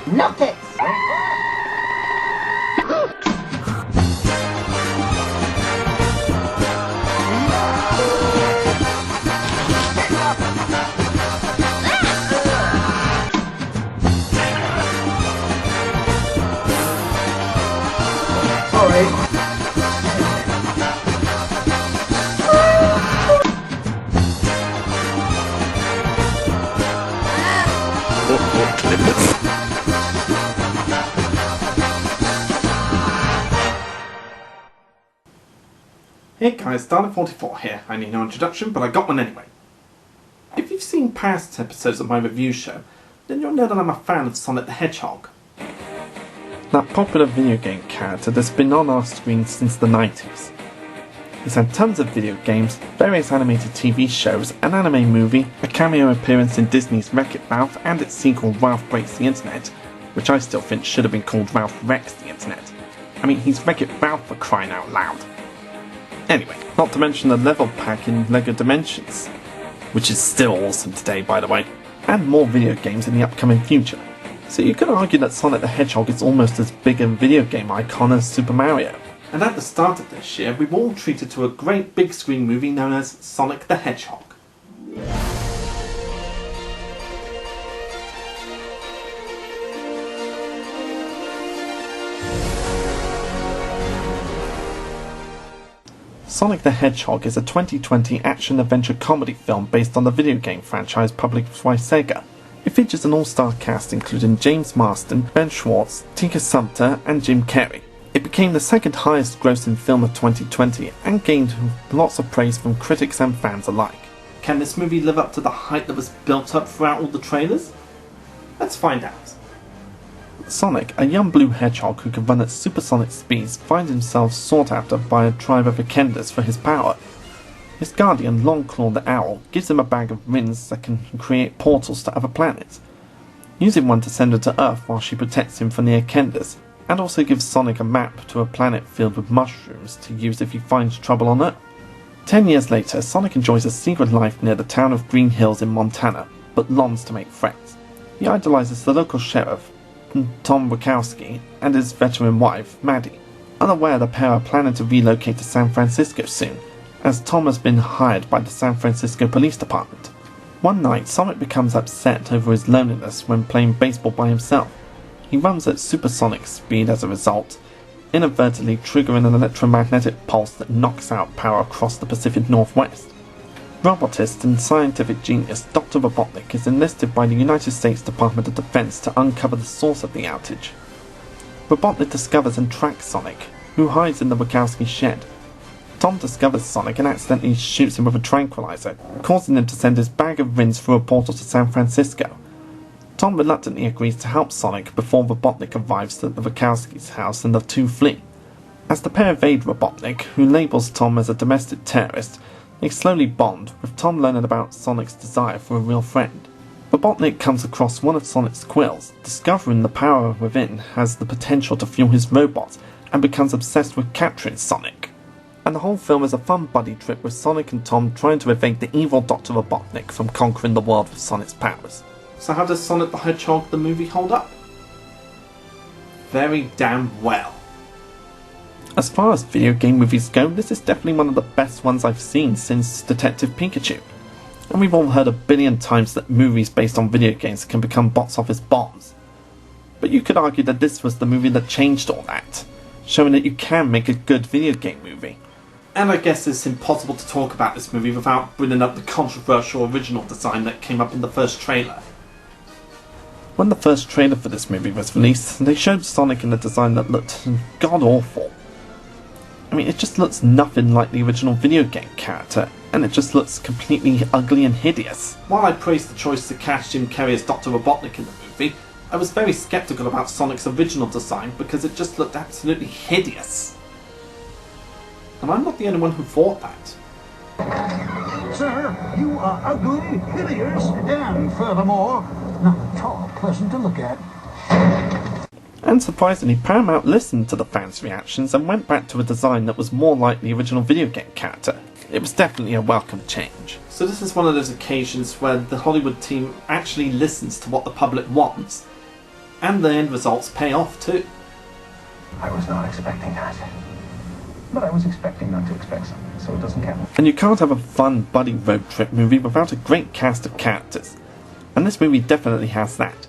Knuckles! Sorry. Hey guys, Dalek44 here. I need no introduction, but I got one anyway. If you've seen past episodes of my review show, then you'll know that I'm a fan of Sonic the Hedgehog. That popular video game character that's been on our screen since the 90s. He's had tons of video games, various animated TV shows, an anime movie, a cameo appearance in Disney's Wreck-It Ralph and its sequel Ralph Breaks the Internet, which I still think should have been called Ralph Wrecks the Internet. I mean, he's Wreck-It Ralph for crying out loud. Anyway, not to mention the level pack in LEGO Dimensions, which is still awesome today by the way, and more video games in the upcoming future. So you could argue that Sonic the Hedgehog is almost as big a video game icon as Super Mario. And at the start of this year, we were all treated to a great big screen movie known as Sonic the Hedgehog. Sonic the Hedgehog is a 2020 action-adventure comedy film based on the video game franchise published by Sega. It features an all-star cast including James Marsden, Ben Schwartz, Tika Sumpter and Jim Carrey. It became the second highest grossing film of 2020 and gained lots of praise from critics and fans alike. Can this movie live up to the hype that was built up throughout all the trailers? Let's find out. Sonic, a young blue hedgehog who can run at supersonic speeds, finds himself sought after by a tribe of Ekenders for his power. His guardian, Longclaw the Owl, gives him a bag of rings that can create portals to other planets, using one to send her to Earth while she protects him from the Ekenders, and also gives Sonic a map to a planet filled with mushrooms to use if he finds trouble on Earth. 10 years later, Sonic enjoys a secret life near the town of Green Hills in Montana, but longs to make friends. He idolizes the local sheriff, Tom Wachowski, and his veteran wife, Maddie. Unaware the pair are planning to relocate to San Francisco soon, as Tom has been hired by the San Francisco Police Department. One night, Sonic becomes upset over his loneliness when playing baseball by himself. He runs at supersonic speed as a result, inadvertently triggering an electromagnetic pulse that knocks out power across the Pacific Northwest. Robotist and scientific genius Dr. Robotnik is enlisted by the United States Department of Defense to uncover the source of the outage. Robotnik discovers and tracks Sonic, who hides in the Wachowski shed. Tom discovers Sonic and accidentally shoots him with a tranquilizer, causing him to send his bag of rings through a portal to San Francisco. Tom reluctantly agrees to help Sonic before Robotnik arrives at the Wachowski's house and the two flee. As the pair evade Robotnik, who labels Tom as a domestic terrorist, they slowly bond, with Tom learning about Sonic's desire for a real friend. Robotnik comes across one of Sonic's quills, discovering the power within has the potential to fuel his robots, and becomes obsessed with capturing Sonic. And the whole film is a fun buddy trip with Sonic and Tom trying to evade the evil Dr. Robotnik from conquering the world with Sonic's powers. So how does Sonic the Hedgehog the movie hold up? Very damn well. As far as video game movies go, this is definitely one of the best ones I've seen since Detective Pikachu. And we've all heard a billion times that movies based on video games can become box office bombs. But you could argue that this was the movie that changed all that, showing that you can make a good video game movie. And I guess it's impossible to talk about this movie without bringing up the controversial original design that came up in the first trailer. When the first trailer for this movie was released, they showed Sonic in a design that looked god-awful. I mean, it just looks nothing like the original video game character, and it just looks completely ugly and hideous. While I praised the choice to cast Jim Carrey as Dr. Robotnik in the movie, I was very skeptical about Sonic's original design because it just looked absolutely hideous. And I'm not the only one who thought that. Sir, you are ugly, hideous, and furthermore, not at all pleasant to look at. And surprisingly, Paramount listened to the fans' reactions and went back to a design that was more like the original video game character. It was definitely a welcome change. So this is one of those occasions where the Hollywood team actually listens to what the public wants, And the end results pay off too. I was not expecting that. But I was expecting not to expect something, so it doesn't count. And you can't have a fun buddy road trip movie without a great cast of characters. And this movie definitely has that.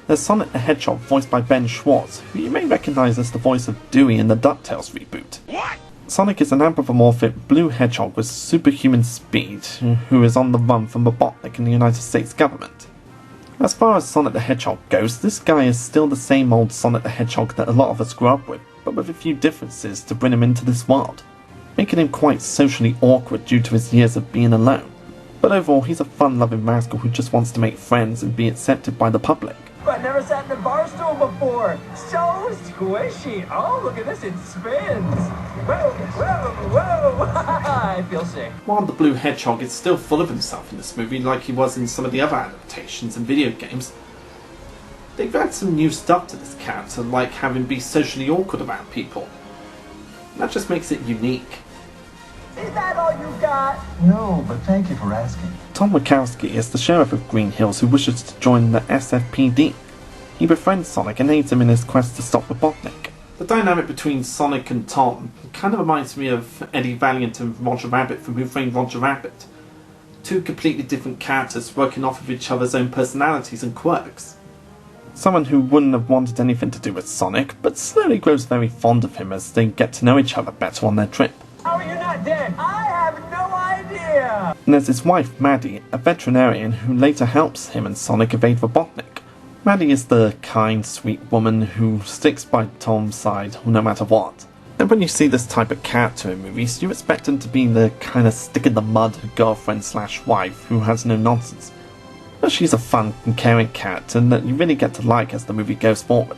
There's Sonic the Hedgehog, voiced by Ben Schwartz, who you may recognise as the voice of Dewey in the DuckTales reboot. What? Sonic is an anthropomorphic blue hedgehog with superhuman speed, who is on the run from Robotnik in the United States government. As far as Sonic the Hedgehog goes, this guy is still the same old Sonic the Hedgehog that a lot of us grew up with, but with a few differences to bring him into this world, making him quite socially awkward due to his years of being alone. But overall, he's a fun-loving rascal who just wants to make friends and be accepted by the public. I've never sat in a bar stool before. So squishy. Oh, look at this, it spins. Whoa, whoa, whoa. I feel sick. While the blue hedgehog is still full of himself in this movie, like he was in some of the other adaptations and video games, they've added some new stuff to this character, like having be socially awkward about people. That just makes it unique. Is that all you got? No, but thank you for asking. Tom Wachowski is the sheriff of Green Hills who wishes to join the SFPD. He befriends Sonic and aids him in his quest to stop Robotnik. The dynamic between Sonic and Tom kind of reminds me of Eddie Valiant and Roger Rabbit from Who Framed Roger Rabbit. Two completely different characters working off of each other's own personalities and quirks. Someone who wouldn't have wanted anything to do with Sonic, but slowly grows very fond of him as they get to know each other better on their trip. How are you not dead? I have no idea. And there's his wife, Maddie, a veterinarian who later helps him and Sonic evade Robotnik. Maddie is the kind, sweet woman who sticks by Tom's side no matter what. And when you see this type of character in movies, you expect him to be the kind of stick-in-the-mud girlfriend/wife who has no nonsense. But she's a fun and caring character that you really get to like as the movie goes forward.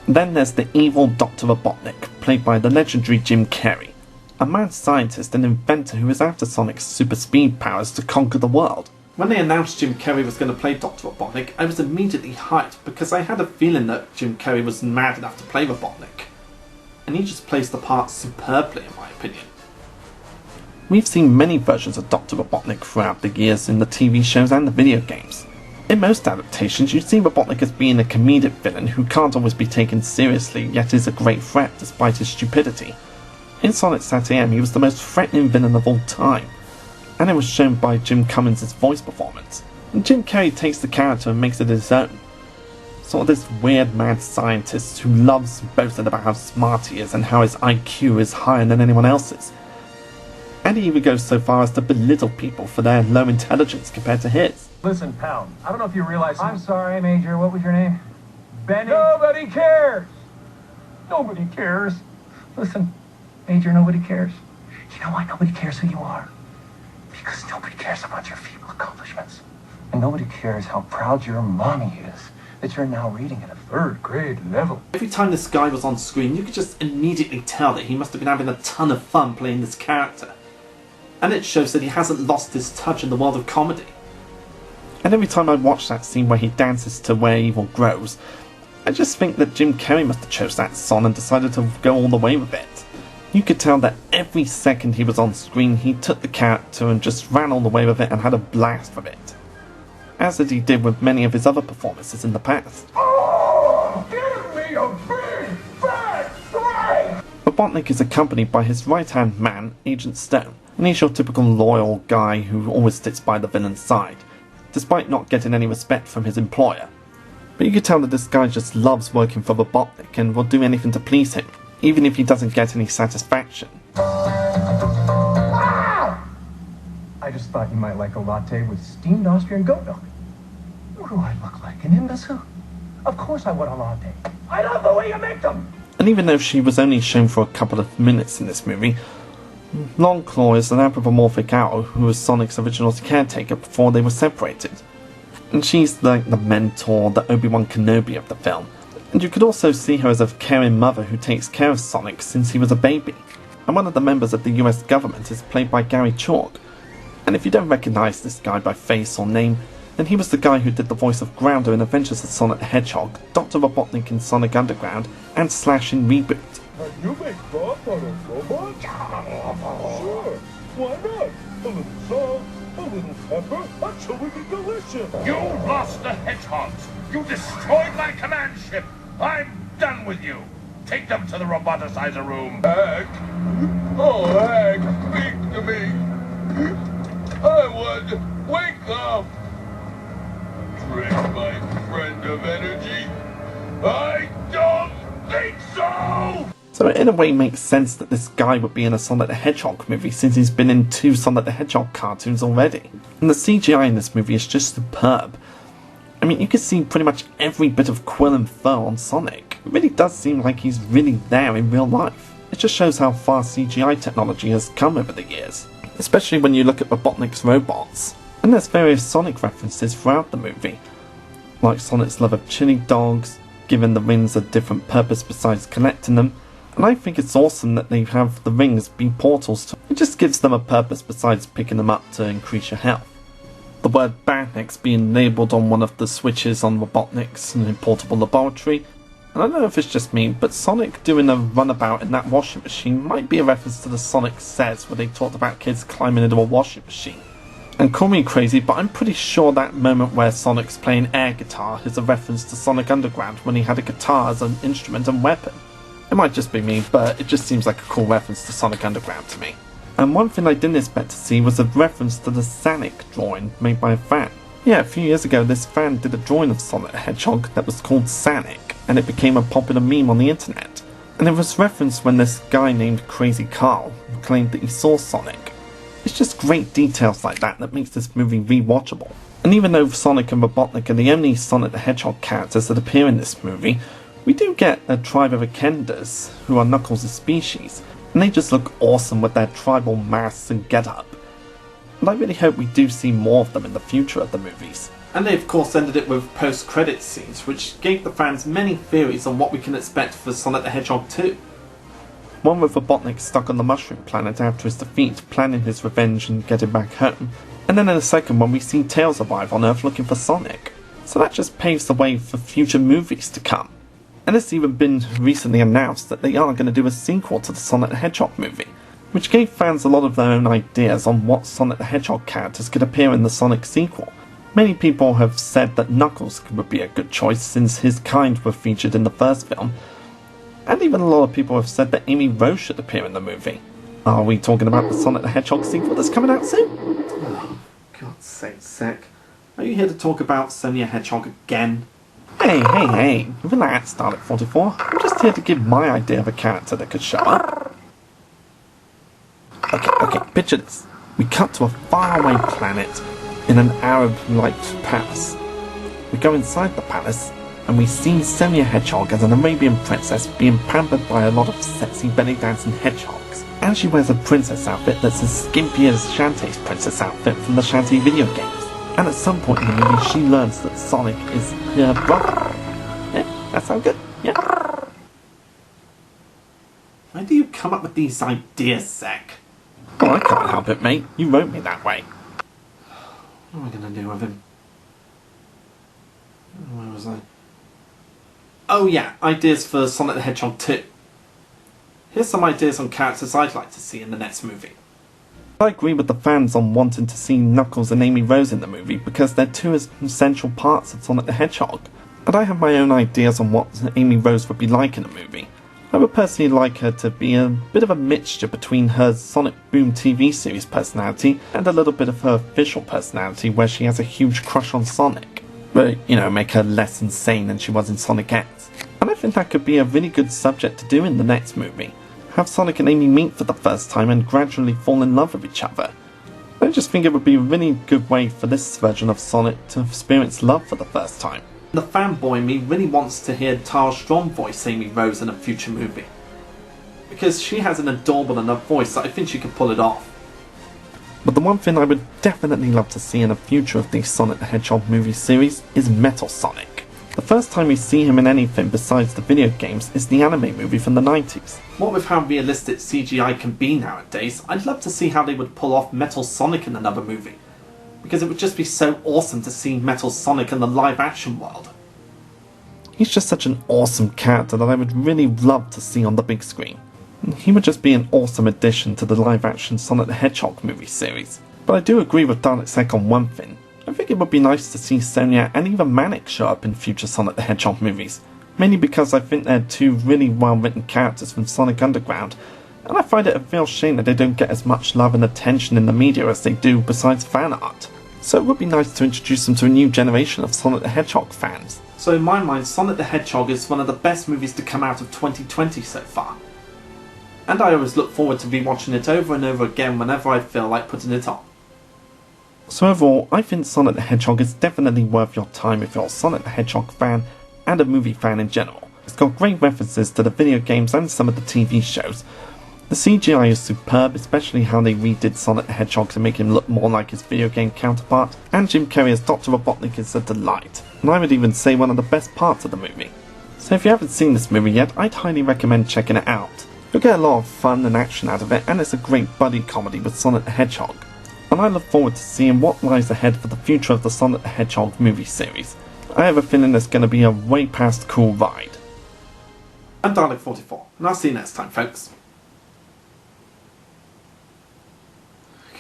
Then there's the evil Dr. Robotnik, played by the legendary Jim Carrey, a mad scientist and inventor who is after Sonic's super speed powers to conquer the world. When they announced Jim Carrey was going to play Dr. Robotnik, I was immediately hyped because I had a feeling that Jim Carrey was mad enough to play Robotnik. And he just plays the part superbly in my opinion. We've seen many versions of Dr. Robotnik throughout the years in the TV shows and the video games. In most adaptations, you see Robotnik as being a comedic villain who can't always be taken seriously, yet is a great threat despite his stupidity. In Sonic SatAM, he was the most threatening villain of all time, and it was shown by Jim Cummins' voice performance. And Jim Carrey takes the character and makes it his own. Sort of this weird mad scientist who loves boasting about how smart he is and how his IQ is higher than anyone else's. And he even goes so far as to belittle people for their low intelligence compared to his. Listen, pal, I don't know if you realize... I'm sorry, Major. What was your name? Benny... Nobody cares. Nobody cares. Listen, Major, nobody cares. You know why nobody cares who you are? Because nobody cares about your feeble accomplishments. And nobody cares how proud your mommy is that you're now reading at a 3rd grade level. Every time this guy was on screen, you could just immediately tell that he must have been having a ton of fun playing this character. And it shows that he hasn't lost his touch in the world of comedy. And every time I watch that scene where he dances to Where Evil Grows, I just think that Jim Carrey must have chose that song and decided to go all the way with it. You could tell that every second he was on screen, he took the character and just ran all the way with it and had a blast with it. As he did with many of his other performances in the past. Oh, give me a big fat break! Robotnik is accompanied by his right-hand man, Agent Stone, and he's your typical loyal guy who always sticks by the villain's side, despite not getting any respect from his employer. But you could tell that this guy just loves working for Robotnik and will do anything to please him, even if he doesn't get any satisfaction. Ah! I just thought you might like a latte with steamed Austrian goat milk. What do I look like, an imbecile? Of course I want a latte. I love the way you make them! And even though she was only shown for a couple of minutes in this movie, Longclaw is an anthropomorphic owl who was Sonic's original caretaker before they were separated. And she's like the mentor, the Obi-Wan Kenobi of the film. And you could also see her as a caring mother who takes care of Sonic since he was a baby. And one of the members of the US government is played by Gary Chalk. And if you don't recognise this guy by face or name, then he was the guy who did the voice of Grounder in Adventures of Sonic the Hedgehog, Dr. Robotnik in Sonic Underground, and Slash in Reboot. Can you make broth out of robots? Sure, why not? A little salt, a little pepper, a chili delicious. You lost the hedgehogs. You destroyed my command ship! I'm done with you! Take them to the roboticizer room! Heck! Oh, Heck, speak to me! I would wake up! Drain my friend of energy? I don't think so! So it in a way makes sense that this guy would be in a Sonic the Hedgehog movie since he's been in 2 Sonic the Hedgehog cartoons already. And the CGI in this movie is just superb. I mean, you can see pretty much every bit of quill and fur on Sonic. It really does seem like he's really there in real life. It just shows how far CGI technology has come over the years, especially when you look at Robotnik's robots. And there's various Sonic references throughout the movie, like Sonic's love of chili dogs, giving the rings a different purpose besides collecting them, and I think it's awesome that they have the rings be portals. It just gives them a purpose besides picking them up to increase your health. The word Badniks being labelled on one of the switches on Robotnik's portable laboratory, and I don't know if it's just me, but Sonic doing a runabout in that washing machine might be a reference to the Sonic Says where they talked about kids climbing into a washing machine. And call me crazy, but I'm pretty sure that moment where Sonic's playing air guitar is a reference to Sonic Underground when he had a guitar as an instrument and weapon. It might just be me, but it just seems like a cool reference to Sonic Underground to me. And one thing I didn't expect to see was a reference to the Sonic drawing made by a fan. Yeah, a few years ago this fan did a drawing of Sonic the Hedgehog that was called Sonic, and it became a popular meme on the internet. And it was referenced when this guy named Crazy Carl claimed that he saw Sonic. It's just great details like that that makes this movie rewatchable. And even though Sonic and Robotnik are the only Sonic the Hedgehog characters that appear in this movie, we do get a tribe of Akendas, who are Knuckles' species, and they just look awesome with their tribal masks and get-up. And I really hope we do see more of them in the future of the movies. And they of course ended it with post-credits scenes, which gave the fans many theories on what we can expect for Sonic the Hedgehog 2. One with Robotnik stuck on the Mushroom Planet after his defeat, planning his revenge and getting back home. And then in the second one we see Tails arrive on Earth looking for Sonic. So that just paves the way for future movies to come. And it's even been recently announced that they are going to do a sequel to the Sonic the Hedgehog movie, which gave fans a lot of their own ideas on what Sonic the Hedgehog characters could appear in the Sonic sequel. Many people have said that Knuckles would be a good choice since his kind were featured in the first film, and even a lot of people have said that Amy Rose should appear in the movie. Are we talking about the Sonic the Hedgehog sequel that's coming out soon? Oh, God's sake, Zach. Are you here to talk about Sonia Hedgehog again? Hey, relax, Dalek44. I'm just here to give my idea of a character that could show up. Okay, picture this. We cut to a faraway planet in an Arab-like palace. We go inside the palace, and we see Sonia Hedgehog as an Arabian princess being pampered by a lot of sexy belly-dancing hedgehogs. And she wears a princess outfit that's as skimpy as Shantae's princess outfit from the Shantae video games. And at some point in the movie, she learns that Sonic is her brother. Yeah, that sound good? Yeah. Where do you come up with these ideas, Zach? Oh, I can't help it, mate. You wrote me that way. What am I going to do with him? Where was I? Oh yeah, ideas for Sonic the Hedgehog 2. Here's some ideas on characters I'd like to see in the next movie. I agree with the fans on wanting to see Knuckles and Amy Rose in the movie because they're two essential parts of Sonic the Hedgehog. But I have my own ideas on what Amy Rose would be like in a movie. I would personally like her to be a bit of a mixture between her Sonic Boom TV series personality and a little bit of her official personality where she has a huge crush on Sonic. But, make her less insane than she was in Sonic X. And I think that could be a really good subject to do in the next movie. Have Sonic and Amy meet for the first time and gradually fall in love with each other. I just think it would be a really good way for this version of Sonic to experience love for the first time. The fanboy in me really wants to hear Tara Strong voice Amy Rose in a future movie, because she has an adorable enough voice that I think she could pull it off. But the one thing I would definitely love to see in a future of the Sonic the Hedgehog movie series is Metal Sonic. The first time we see him in anything besides the video games is the anime movie from the 90s. What with how realistic CGI can be nowadays, I'd love to see how they would pull off Metal Sonic in another movie, because it would just be so awesome to see Metal Sonic in the live action world. He's just such an awesome character that I would really love to see on the big screen. He would just be an awesome addition to the live action Sonic the Hedgehog movie series. But I do agree with Dalek on one thing. I think think it would be nice to see Sonia and even Manic show up in future Sonic the Hedgehog movies, mainly because I think they're two really well written characters from Sonic Underground, and I find it a real shame that they don't get as much love and attention in the media as they do besides fan art. So it would be nice to introduce them to a new generation of Sonic the Hedgehog fans. So in my mind, Sonic the Hedgehog is one of the best movies to come out of 2020 so far. And I always look forward to rewatching it over and over again whenever I feel like putting it on. So overall, I think Sonic the Hedgehog is definitely worth your time if you're a Sonic the Hedgehog fan and a movie fan in general. It's got great references to the video games and some of the TV shows. The CGI is superb, especially how they redid Sonic the Hedgehog to make him look more like his video game counterpart, and Jim Carrey as Dr. Robotnik is a delight, and I would even say one of the best parts of the movie. So if you haven't seen this movie yet, I'd highly recommend checking it out. You'll get a lot of fun and action out of it, and it's a great buddy comedy with Sonic the Hedgehog. And I look forward to seeing what lies ahead for the future of the Sonic the Hedgehog movie series. I have a feeling it's going to be a way past cool ride. I'm Dalek44, and I'll see you next time, folks.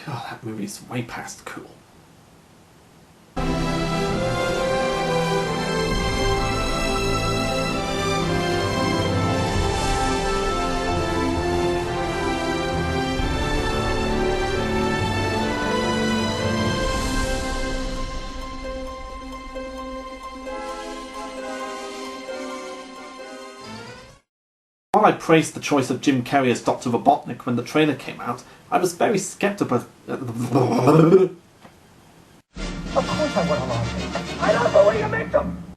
God, that movie's way past cool. While I praised the choice of Jim Carrey as Dr. Robotnik when the trailer came out, I was very skeptical. Of course I want to love. I don't know what do you make them?